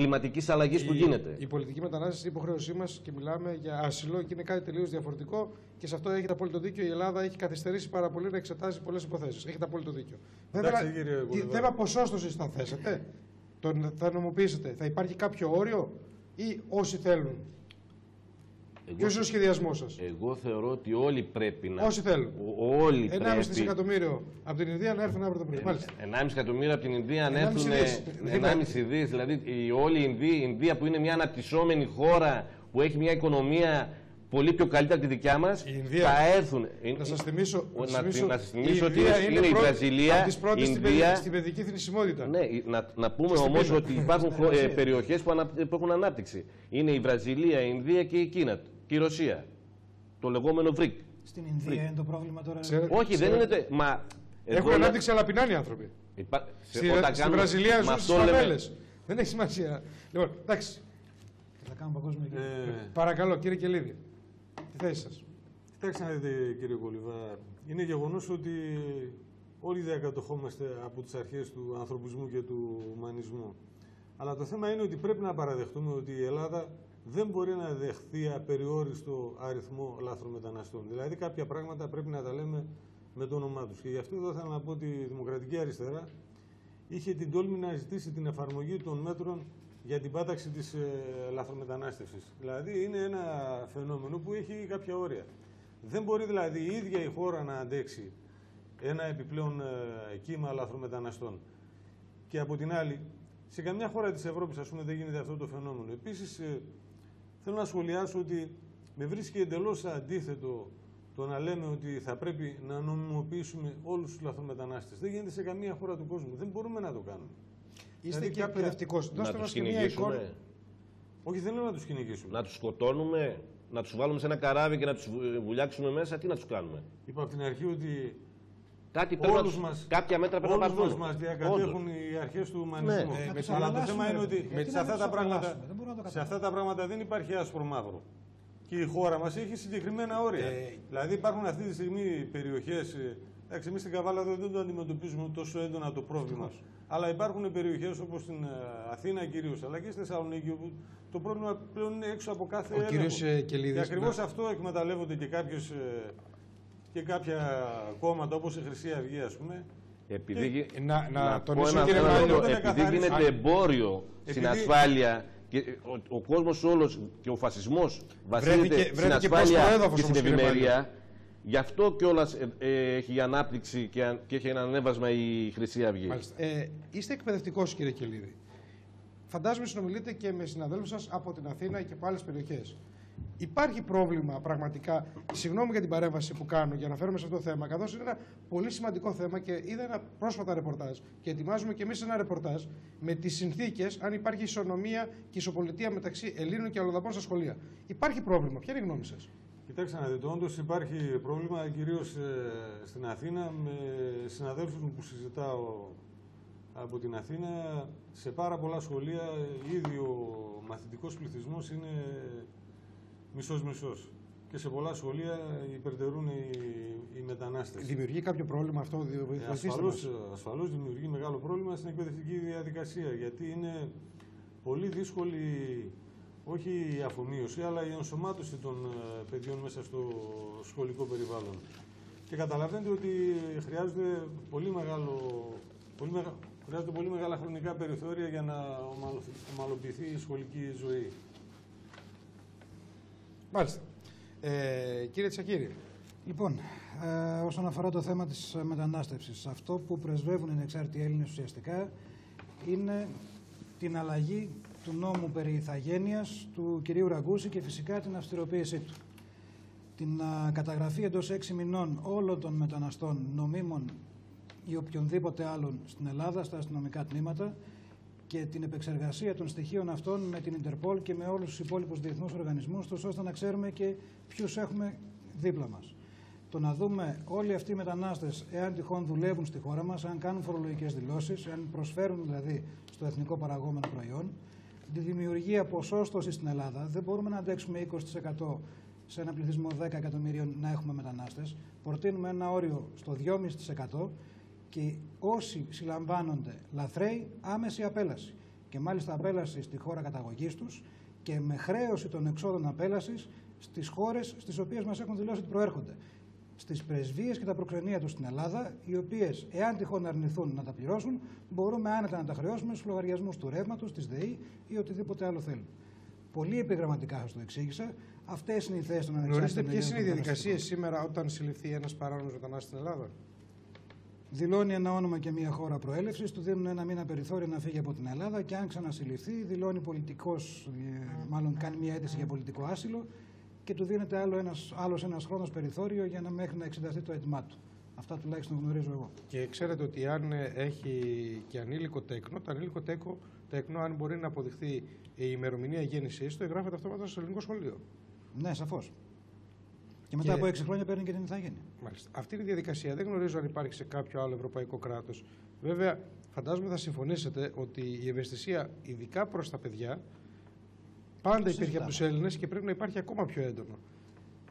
κλιματικής αλλαγής που γίνεται. Η πολιτική μετανάστευση είναι υποχρέωσή μας και μιλάμε για άσυλο και είναι κάτι τελείως διαφορετικό και σε αυτό έχετε απόλυτο δίκιο. Η Ελλάδα έχει καθυστερήσει πάρα πολύ να εξετάζει πολλές υποθέσεις. Έχετε απόλυτο δίκιο. Θέμα ποσόστοσης θα θέσετε, θα νομοποιήσετε, θα υπάρχει κάποιο όριο ή όσοι θέλουν. Ποιος είναι ο σχεδιασμός σας? Εγώ θεωρώ ότι όλοι πρέπει να. Όσοι θέλουν. Όλοι 1,5 δισεκατομμύριο από την Ινδία να έρθουν αύριο το πρωί. 1,5 εκατομμύριο από την Ινδία να έρθουν. 1,5 δις. Δηλαδή όλη η Ινδία που είναι μια αναπτυσσόμενη χώρα που έχει μια οικονομία πολύ πιο καλύτερη από τη δικιά μας, θα έρθουν. Να σας θυμίσω ότι είναι η Βραζιλία, η Ινδία. Στην παιδική θνησιμότητα. Ναι, να πούμε όμως ότι υπάρχουν περιοχές που έχουν ανάπτυξη. Είναι η Βραζιλία, η Ινδία και η Κίνα και η Ρωσία. Το λεγόμενο ΒΡΙΚ. Στην Ινδία είναι το πρόβλημα τώρα? Όχι, δεν είναι. Έχουν ανάπτυξη, αλλά πεινάνε οι άνθρωποι. Στη Βραζιλία ζουν στις φαβέλες. Δεν έχει σημασία. Λοιπόν, εντάξει. Παρακαλώ, κύριε Κελίδη, τη θέση σας. Κοιτάξτε να δείτε, κύριε Κολιβά, είναι γεγονός ότι όλοι διακατοχόμαστε από τις αρχές του ανθρωπισμού και του ουμανισμού. Αλλά το θέμα είναι ότι πρέπει να παραδεχτούμε ότι η Ελλάδα δεν μπορεί να δεχθεί απεριόριστο αριθμό λάθρομεταναστών. Δηλαδή κάποια πράγματα πρέπει να τα λέμε με το όνομά τους. Και γι' αυτό εδώ θέλω να πω ότι η Δημοκρατική Αριστερά είχε την τόλμη να ζητήσει την εφαρμογή των μέτρων για την πάταξη της λαθρομετανάστευσης. Δηλαδή είναι ένα φαινόμενο που έχει κάποια όρια. Δεν μπορεί δηλαδή η ίδια η χώρα να αντέξει ένα επιπλέον κύμα λαθρομεταναστών. Και από την άλλη, σε καμιά χώρα της Ευρώπης, ας πούμε, δεν γίνεται αυτό το φαινόμενο. Επίσης, θέλω να σχολιάσω ότι με βρίσκει εντελώς αντίθετο το να λέμε ότι θα πρέπει να νομιμοποιήσουμε όλους τους λαθρομετανάστες. Δεν γίνεται σε καμία χώρα του κόσμου. Δεν μπορούμε να το κάνουμε. Είστε δηλαδή και εκπαιδευτικός. Δώστε μας και μια εικόνα. Όχι, δεν λέω να τους κυνηγήσουμε. Να τους σκοτώνουμε, να τους βάλουμε σε ένα καράβι και να τους βουλιάξουμε μέσα, τι να τους κάνουμε? Είπα από την αρχή ότι κάποια μέτρα πρέπει να πάρθουν. Όλους μας διακατέχουν οι αρχές του ουμανισμού. Ναι. Αλλά το θέμα είναι ότι σε αυτά τα πράγματα δεν υπάρχει άσπρο μαύρο. Και η χώρα μας έχει συγκεκριμένα όρια. Δηλαδή υπάρχουν αυτή τη στιγμή περιοχές. Εντάξει, εμείς στην Καβάλα δεν το αντιμετωπίζουμε τόσο έντονα το πρόβλημα. Αλλά υπάρχουν περιοχές όπως στην Αθήνα κυρίως, αλλά και στη Θεσσαλονίκη, όπου το πρόβλημα πλέον είναι έξω από κάθε έλεγχο. Και ακριβώς αυτό εκμεταλλεύονται και κάποια κόμματα όπως η Χρυσή Αυγή, ας πούμε. Επειδή γίνεται εμπόριο στην ασφάλεια και ο κόσμος όλος και ο φασισμός βασίζεται στην ασφάλεια και στην ευημερία. Γι' αυτό κιόλας έχει ανάπτυξη και έχει ένα ανέβασμα η Χρυσή Αυγή. Είστε εκπαιδευτικός, κύριε Κελίδη. Φαντάζομαι συνομιλείτε και με συναδέλφους σας από την Αθήνα και από άλλες περιοχές. Υπάρχει πρόβλημα πραγματικά? Συγγνώμη για την παρέμβαση που κάνω για να φέρουμε σε αυτό το θέμα, καθώς είναι ένα πολύ σημαντικό θέμα και είδα ένα πρόσφατα ρεπορτάζ και ετοιμάζουμε και εμείς ένα ρεπορτάζ με τις συνθήκες, αν υπάρχει ισονομία και ισοπολιτεία μεταξύ Ελλήνων και αλλοδαπών στα σχολεία. Υπάρχει πρόβλημα. Ποια είναι η γνώμη σας? Κοιτάξτε να δείτε, όντως υπάρχει πρόβλημα, κυρίως στην Αθήνα, με συναδέλφους μου που συζητάω από την Αθήνα. Σε πάρα πολλά σχολεία ήδη ο μαθητικός πληθυσμός είναι μισός-μισός. Και σε πολλά σχολεία υπερτερούν οι μετανάστες. Δημιουργεί κάποιο πρόβλημα αυτό? Ασφαλώς δημιουργεί μεγάλο πρόβλημα στην εκπαιδευτική διαδικασία, γιατί είναι πολύ δύσκολη, όχι η αφομοίωση, αλλά η ενσωμάτωση των παιδιών μέσα στο σχολικό περιβάλλον. Και καταλαβαίνετε ότι χρειάζεται πολύ μεγάλα χρονικά περιθώρια για να ομαλοποιηθεί η σχολική ζωή. Μάλιστα. Κύριε Τσακύρη. Λοιπόν, όσον αφορά το θέμα της μετανάστευσης, αυτό που πρεσβεύουν οι ανεξάρτητοι Έλληνες ουσιαστικά είναι την αλλαγή του νόμου περί ηθαγένειας του κυρίου Ραγκούση και φυσικά την αυστηροποίησή του. Την καταγραφή εντός 6 μηνών όλων των μεταναστών νομίμων ή οποιονδήποτε άλλων στην Ελλάδα στα αστυνομικά τμήματα και την επεξεργασία των στοιχείων αυτών με την Ιντερπολ και με όλους τους υπόλοιπους διεθνούς οργανισμούς, ώστε να ξέρουμε και ποιους έχουμε δίπλα μας. Το να δούμε όλοι αυτοί οι μετανάστες, εάν τυχόν δουλεύουν στη χώρα μας, αν κάνουν φορολογικές δηλώσεις, εάν προσφέρουν δηλαδή στο εθνικό παραγόμενο προϊόν, τη δημιουργία ποσόστοσης στην Ελλάδα, δεν μπορούμε να αντέξουμε 20% σε ένα πληθυσμό 10 εκατομμυρίων να έχουμε μετανάστες. Προτείνουμε ένα όριο στο 2,5% και όσοι συλλαμβάνονται λαθρέοι, άμεση απέλαση. Και μάλιστα απέλαση στη χώρα καταγωγής τους και με χρέωση των εξόδων απέλασης στις χώρες στις οποίες μας έχουν δηλώσει ότι προέρχονται. Στις πρεσβείες και τα προξενία τους στην Ελλάδα, οι οποίες, εάν τυχόν αρνηθούν να τα πληρώσουν, μπορούμε άνετα να τα χρεώσουμε στους λογαριασμούς του ρεύματος, της ΔΕΗ ή οτιδήποτε άλλο θέλουμε. Πολύ επιγραμματικά σας το εξήγησα. Αυτές είναι οι θέσεις των ανεξάρτητων. Γνωρίζετε ποιες είναι οι διαδικασίες σήμερα όταν συλληφθεί ένας παράνομος μετανάστης στην Ελλάδα? Δηλώνει ένα όνομα και μια χώρα προέλευσης, του δίνουν ένα μήνα περιθώριο να φύγει από την Ελλάδα και αν ξανασυλληφθεί, δηλώνει πολιτικός, μάλλον κάνει μια αίτηση για πολιτικό άσυλο και του δίνεται άλλος ένας χρόνος περιθώριο για μέχρι να εξεταστεί το αίτημά του. Αυτά τουλάχιστον γνωρίζω εγώ. Και ξέρετε ότι αν έχει και ανήλικο τέκνο, το ανήλικο τέκνο, αν μπορεί να αποδειχθεί η ημερομηνία γέννησής του, εγγράφεται αυτόματα στο ελληνικό σχολείο. Ναι, σαφώς. Και μετά από 6 χρόνια παίρνει και την ηθαγένεια. Μάλιστα. Αυτή είναι η διαδικασία. Δεν γνωρίζω αν υπάρχει σε κάποιο άλλο ευρωπαϊκό κράτος. Βέβαια, φαντάζομαι θα συμφωνήσετε ότι η ευαισθησία, ειδικά προς τα παιδιά, πάντα υπήρχε από τους Έλληνες και πρέπει να υπάρχει ακόμα πιο έντονο.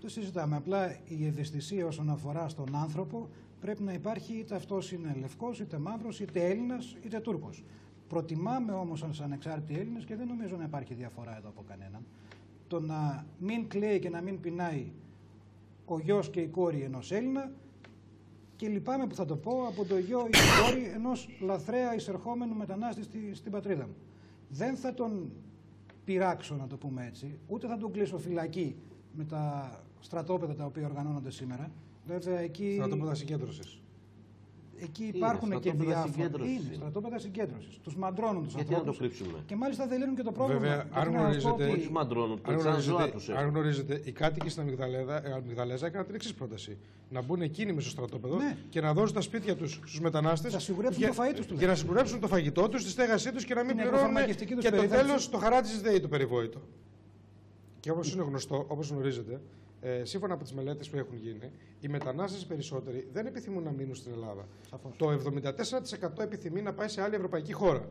Το συζητάμε. Απλά η ευαισθησία όσον αφορά στον άνθρωπο πρέπει να υπάρχει, είτε αυτός είναι λευκός, είτε μαύρος, είτε Έλληνας, είτε Τούρκος. Προτιμάμε όμως ως ανεξάρτητοι Έλληνες και δεν νομίζω να υπάρχει διαφορά εδώ από κανέναν. Το να μην κλαίει και να μην πεινάει ο γιος και η κόρη ενός Έλληνα και λυπάμαι που θα το πω από το γιο ή την κόρη ενός λαθρέα εισερχόμενου μετανάστη στην πατρίδα μου. Δεν θα τον πειράξω, να το πούμε έτσι, ούτε θα τον κλείσω φυλακή με τα στρατόπεδα τα οποία οργανώνονται σήμερα. Βέβαια, εκεί... Στρατόπεδα συγκέντρωσης. Εκεί υπάρχουν και διάφορα. Είναι στρατόπεδα συγκέντρωσης. Τους μαντρώνουν τους ανθρώπους. Γιατί να το κρύψουμε. Και μάλιστα δεν λύνουν και το πρόβλημα. Βέβαια, αν γνωρίζετε, οι κάτοικοι στην Αμυγδαλέζα έκαναν την εξής πρόταση. Να μπουν εκείνοι μέσα στο στρατόπεδο και να δώσουν τα σπίτια τους στους μετανάστες. Να σιγουρέψουν το φαΐ τους. Για να σιγουρέψουν το φαγητό τους, τη στέγασή τους και να μην πληρώνουν και το τέλος το χαράτσι της ΔΕΗ το περιβόητο. Και όπως είναι γνωστό, όπως γνωρίζετε, σύμφωνα από τις μελέτες που έχουν γίνει, οι μετανάστες περισσότεροι δεν επιθυμούν να μείνουν στην Ελλάδα. Σαφώς. Το 74% επιθυμεί να πάει σε άλλη ευρωπαϊκή χώρα.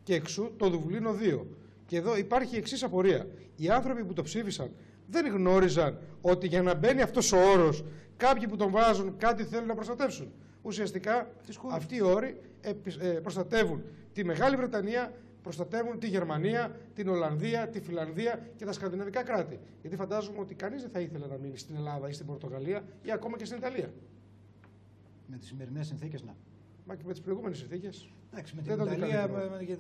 Και εξού το Δουβλίνο 2. Και εδώ υπάρχει η εξής απορία. Οι άνθρωποι που το ψήφισαν δεν γνώριζαν ότι για να μπαίνει αυτός ο όρος, κάποιοι που τον βάζουν κάτι θέλουν να προστατεύσουν. Ουσιαστικά αυτοί οι όροι προστατεύουν τη Μεγάλη Βρετανία, προστατεύουν τη Γερμανία, την Ολλανδία, τη Φιλανδία και τα σκανδιναβικά κράτη. Γιατί φαντάζομαι ότι κανείς δεν θα ήθελε να μείνει στην Ελλάδα ή στην Πορτογαλία ή ακόμα και στην Ιταλία. Με τις σημερινές συνθήκες, να. Μα και με τις προηγούμενες συνθήκες. Εντάξει, με την Ιταλία,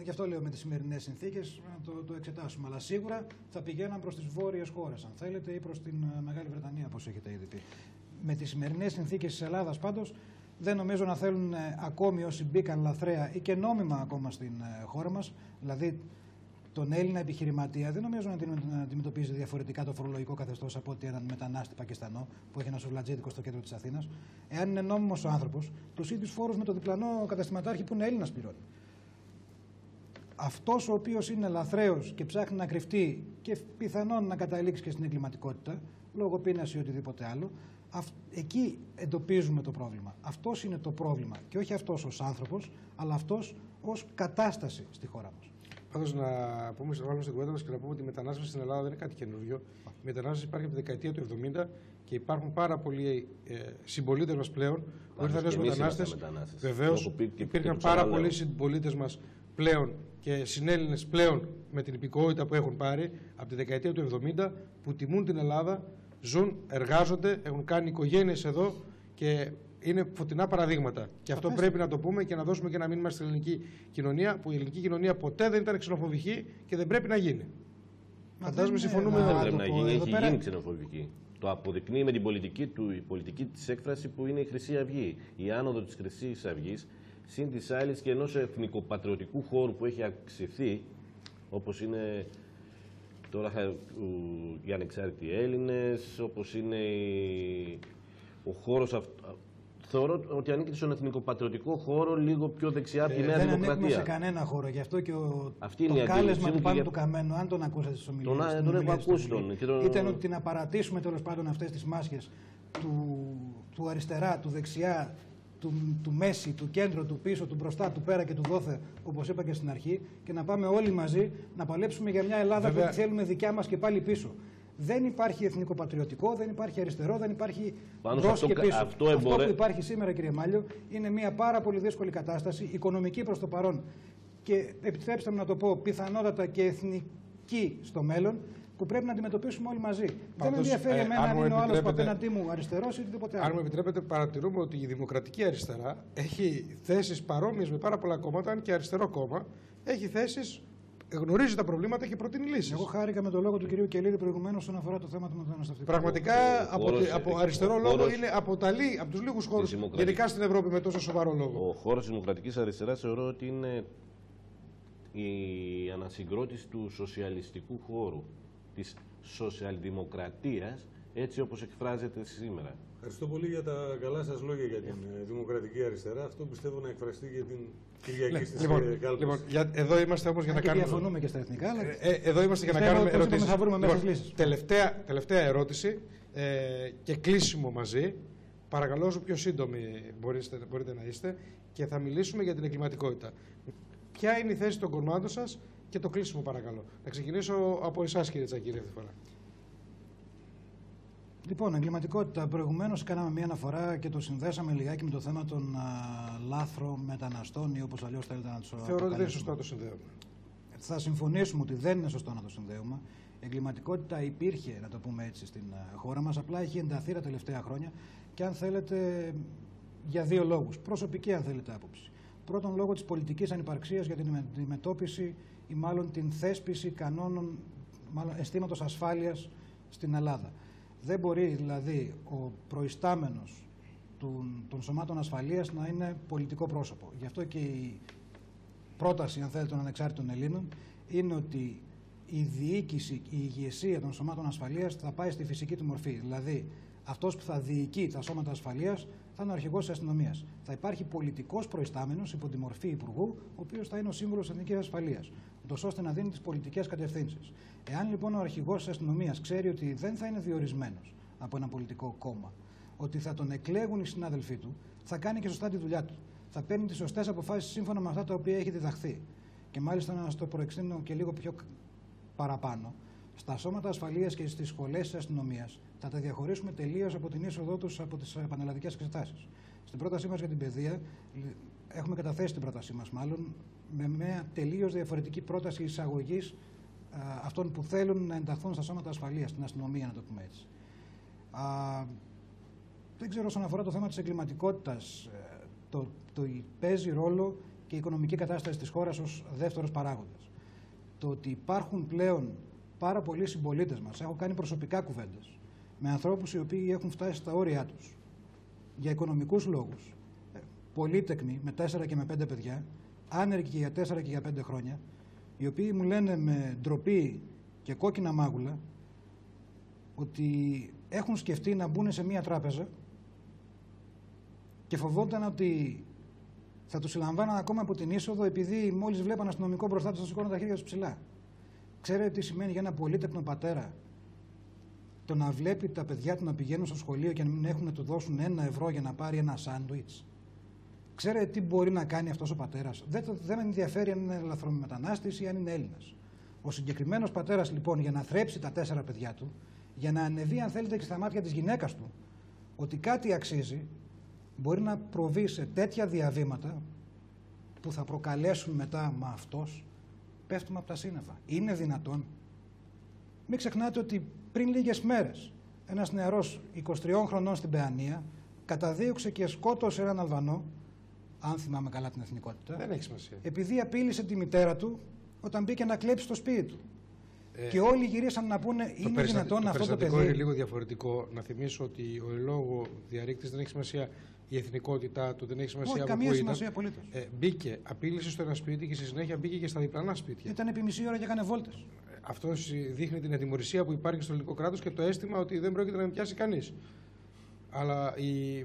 γι' αυτό λέω με τις σημερινές συνθήκες, να το εξετάσουμε. Αλλά σίγουρα θα πηγαίναν προς τις βόρειες χώρες, αν θέλετε, ή προς την Μεγάλη Βρετανία, όπως έχετε ήδη πει. Με τις σημερινές συνθήκες της Ελλάδας, πάντως, δεν νομίζω να θέλουν ακόμη όσοι μπήκαν λαθρέα ή και νόμιμα ακόμα στην χώρα μας, δηλαδή τον Έλληνα επιχειρηματία, δεν νομίζω να αντιμετωπίζει διαφορετικά το φορολογικό καθεστώς από ότι έναν μετανάστη Πακιστανό που έχει ένα σουβλατζίδικο στο κέντρο της Αθήνας. Εάν είναι νόμιμος ο άνθρωπος, τους ίδιους φόρους με το διπλανό καταστηματάρχη που είναι Έλληνας πληρώνει. Αυτός ο οποίος είναι λαθρέος και ψάχνει να κρυφτεί και πιθανόν να καταλήξει και στην εγκληματικότητα, λόγω πείνας ή οτιδήποτε άλλο, εκεί εντοπίζουμε το πρόβλημα. Αυτός είναι το πρόβλημα και όχι αυτός ως άνθρωπος, αλλά αυτός ως κατάσταση στη χώρα μας. Πάντως να βάλουμε στην κουβέντα μας και να πούμε ότι η μετανάστευση στην Ελλάδα δεν είναι κάτι καινούριο. Η μετανάστευση υπάρχει από τη δεκαετία του 70 και υπάρχουν πάρα πολλοί συμπολίτες μας πλέον που ήρθαν ως μετανάστες. Βεβαίως υπήρχαν πάρα πολλοί συμπολίτες μας πλέον και συνέλληνες πλέον με την υπηκότητα που έχουν πάρει από τη δεκαετία του 70 που τιμούν την Ελλάδα, ζουν, εργάζονται, έχουν κάνει οικογένειες εδώ και είναι φωτεινά παραδείγματα. Και αυτό πρέπει να το πούμε και να δώσουμε και ένα μήνυμα στην ελληνική κοινωνία, που η ελληνική κοινωνία ποτέ δεν ήταν ξενοφοβική και δεν πρέπει να γίνει. Φαντάζομαι συμφωνούμε εδώ. Δεν πρέπει να γίνει, έχει γίνει ξενοφοβική. Το αποδεικνύει με την πολιτική της έκφραση που είναι η Χρυσή Αυγή. Η άνοδο της Χρυσής Αυγής, συν της άλλης και ενός εθνικοπατριωτικού χώρου που έχει αυξηθεί, όπως είναι τώρα οι ανεξάρτητοι Έλληνες, όπως είναι ο χώρος θεωρώ ότι ανήκει στον εθνικοπατριωτικό χώρο λίγο πιο δεξιά από τη Νέα Δημοκρατία. Δεν ανήκουμε σε κανένα χώρο. Γι' αυτό και το κάλεσμα του Πάνου του Καμένου, αν τον ακούσατε στις ομιλίες. Τον έχω ακούσει ήταν ότι να παρατήσουμε τέλος πάντων αυτές τις μάσχες του αριστερά, του δεξιά, του μέση, του κέντρου, του πίσω, του μπροστά, του πέρα και του δόθε, όπως είπα και στην αρχή, και να πάμε όλοι μαζί να παλέψουμε για μια Ελλάδα που θέλουμε δικιά μας και πάλι πίσω. Δεν υπάρχει εθνικοπατριωτικό, δεν υπάρχει αριστερό, δεν υπάρχει μπρος και πίσω. Αυτό που υπάρχει σήμερα, κύριε Μάλιο, είναι μια πάρα πολύ δύσκολη κατάσταση, οικονομική προς το παρόν. και επιτρέψτε μου να το πω, πιθανότατα και εθνική στο μέλλον, που πρέπει να αντιμετωπίσουμε όλοι μαζί. Δεν με ενδιαφέρει εμένα αν είναι ο άλλος που απέναντί μου αριστερός ή οτιδήποτε άλλο. Αν μου επιτρέπετε, παρατηρούμε ότι η Δημοκρατική Αριστερά έχει θέσεις παρόμοιες με πάρα πολλά κόμματα, αν και αριστερό κόμμα έχει θέσεις, γνωρίζει τα προβλήματα, έχει προτείνει λύσεις. Εγώ χάρηκα με το λόγο του κυρίου Κελίδη προηγουμένως όσον αφορά το θέμα του μεταναστευτικού. Πραγματικά από αριστερό λόγο είναι από τους λίγους χώρους γενικά στην Ευρώπη με τόσο σοβαρό λόγο. Ο χώρος της Δημοκρατικής Αριστεράς θεωρώ ότι είναι η ανασυγκρότηση του σοσιαλιστικού χώρου, της σοσιαλδημοκρατίας, έτσι όπως εκφράζεται σήμερα. Ευχαριστώ πολύ για τα καλά σας λόγια για την Δημοκρατική Αριστερά. Αυτό πιστεύω να εκφραστεί για την Κυριακή στις κάλπες. Λοιπόν, εδώ είμαστε όμως για να κάνουμε. Διαφωνούμε και στα εθνικά, αλλά. Εδώ είμαστε για να κάνουμε ερωτήσεις. Θα βρούμε μέσα λύσεις. Τελευταία ερώτηση και κλείσιμο μαζί. Παρακαλώ, όσο πιο σύντομοι μπορείτε να είστε, και θα μιλήσουμε για την εγκληματικότητα. Ποια είναι η θέση των κομμάτων σας και το κλείσιμο, παρακαλώ. Να ξεκινήσω από εσάς, κύριε Τσακίρη, αυτή τη φορά. Λοιπόν, εγκληματικότητα. Προηγουμένως κάναμε μια αναφορά και το συνδέσαμε λιγάκι με το θέμα των λάθρο μεταναστών ή όπως αλλιώς θέλετε να τους αποκαλέσουμε. Θεωρώ ότι δεν είναι σωστό να το συνδέουμε. Θα συμφωνήσουμε ότι δεν είναι σωστό να το συνδέουμε. Εγκληματικότητα υπήρχε, να το πούμε έτσι, στην χώρα μας. Απλά έχει ενταθεί τα τελευταία χρόνια και αν θέλετε για δύο λόγους. Προσωπική, αν θέλετε, άποψη. Πρώτον, λόγω της πολιτικής ανυπαρξίας για την αντιμετώπιση ή μάλλον την θέσπιση κανόνων, μάλλον αισθήματος ασφάλειας στην Ελλάδα. Δεν μπορεί δηλαδή ο προϊστάμενος των σωμάτων ασφαλείας να είναι πολιτικό πρόσωπο. Γι' αυτό και η πρόταση, αν θέλετε, των ανεξάρτητων Ελλήνων είναι ότι η διοίκηση, η ηγεσία των σωμάτων ασφαλείας θα πάει στη φυσική του μορφή. Δηλαδή, αυτός που θα διοικεί τα σώματα ασφαλείας θα είναι ο αρχηγός της αστυνομίας. Θα υπάρχει πολιτικός προϊστάμενος υπό τη μορφή υπουργού, ο οποίος θα είναι ο σύμβουλος της εθνικής ασφαλείας, ούτως ώστε να δίνει τις πολιτικές κατευθύνσεις. Εάν λοιπόν ο αρχηγός της αστυνομίας ξέρει ότι δεν θα είναι διορισμένος από ένα πολιτικό κόμμα, ότι θα τον εκλέγουν οι συνάδελφοί του, θα κάνει και σωστά τη δουλειά του. Θα παίρνει τις σωστές αποφάσεις σύμφωνα με αυτά τα οποία έχει διδαχθεί. Και μάλιστα να σας το προεξήνω και λίγο πιο παραπάνω. Στα σώματα ασφαλείας και στις σχολές της αστυνομίας θα τα διαχωρίσουμε τελείως από την είσοδό τους από τις πανελλαδικές εξετάσεις. Στην πρότασή μας για την παιδεία, έχουμε καταθέσει την πρότασή μας μάλλον με μια τελείως διαφορετική πρόταση εισαγωγής αυτών που θέλουν να ενταχθούν στα σώματα ασφαλείας, στην αστυνομία, να το πούμε έτσι. Δεν ξέρω, όσον αφορά το θέμα της εγκληματικότητας, το παίζει ρόλο και η οικονομική κατάσταση της χώρας ως δεύτερος παράγοντας. Το ότι υπάρχουν πλέον πάρα πολλοί συμπολίτες μας, έχω κάνει προσωπικά κουβέντες με ανθρώπους οι οποίοι έχουν φτάσει στα όρια τους για οικονομικούς λόγους, πολύτεκνοι με 4 και με 5 παιδιά, άνεργοι για 4 και για 5 χρόνια, οι οποίοι μου λένε με ντροπή και κόκκινα μάγουλα ότι έχουν σκεφτεί να μπουν σε μία τράπεζα και φοβόταν ότι θα τους συλλαμβάναν ακόμα από την είσοδο επειδή μόλις βλέπαν αστυνομικό μπροστά τους θα σηκώνουν τα χέρια τους ψηλά. Ξέρετε τι σημαίνει για ένα πολύτεκνο πατέρα το να βλέπει τα παιδιά του να πηγαίνουν στο σχολείο και να μην έχουν να του δώσουν 1 ευρώ για να πάρει ένα σάντουιτς? Ξέρετε τι μπορεί να κάνει αυτός ο πατέρας? Δεν με ενδιαφέρει αν είναι λαθρομετανάστης ή αν είναι Έλληνας. Ο συγκεκριμένος πατέρας λοιπόν, για να θρέψει τα 4 παιδιά του, για να ανεβεί αν θέλετε και στα μάτια της γυναίκας του ότι κάτι αξίζει, μπορεί να προβεί σε τέτοια διαβήματα που θα προκαλέσουν μετά, μα αυτός, πέφτουμε από τα σύννεφα. Είναι δυνατόν? Μην ξεχνάτε ότι πριν λίγες μέρες ένας νεαρός 23 χρονών στην Παιανία καταδίωξε και σκότωσε έναν Αλβανό, αν θυμάμαι καλά την εθνικότητα, δεν έχει σημασία, επειδή απείλησε τη μητέρα του όταν μπήκε να κλέψει στο σπίτι του. Και όλοι γυρίσαν να πούνε, είναι δυνατόν αυτό το παιδί? Το περιστατικό είναι λίγο διαφορετικό. Να θυμίσω ότι ο λόγο διαρρήκτης δεν έχει σημασία η εθνικότητά του, δεν έχει σημασία από καμία σημασία απολύτως. Μπήκε, απείλησε στο ένα σπίτι και στη συνέχεια μπήκε και στα διπλανά σπίτια. Ήταν επί μισή ώρα και έκανε βόλτες. Αυτό δείχνει την ατιμωρησία που υπάρχει στο ελληνικό κράτος και το αίσθημα ότι δεν πρόκειται να με πιάσει κανείς. Αλλά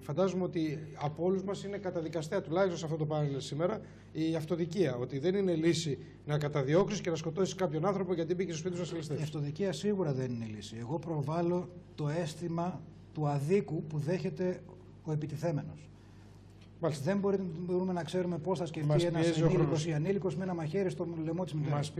φαντάζομαι ότι από όλους μας είναι καταδικαστέα, τουλάχιστον σε αυτό το πάνελ σήμερα, η αυτοδικία. Ότι δεν είναι λύση να καταδιώξεις και να σκοτώσεις κάποιον άνθρωπο γιατί μπήκε στο σπίτι σου να σε ληστεύσει. Η αυτοδικία σίγουρα δεν είναι λύση. Εγώ προβάλλω το αίσθημα του αδίκου που δέχεται ο επιτιθέμενος. Μάλιστα. Δεν μπορούμε να ξέρουμε πώς θα σκεφτεί ένας ενήλικος ή ανήλικος με ένα μαχαίρι στο λαιμό της μητέρας.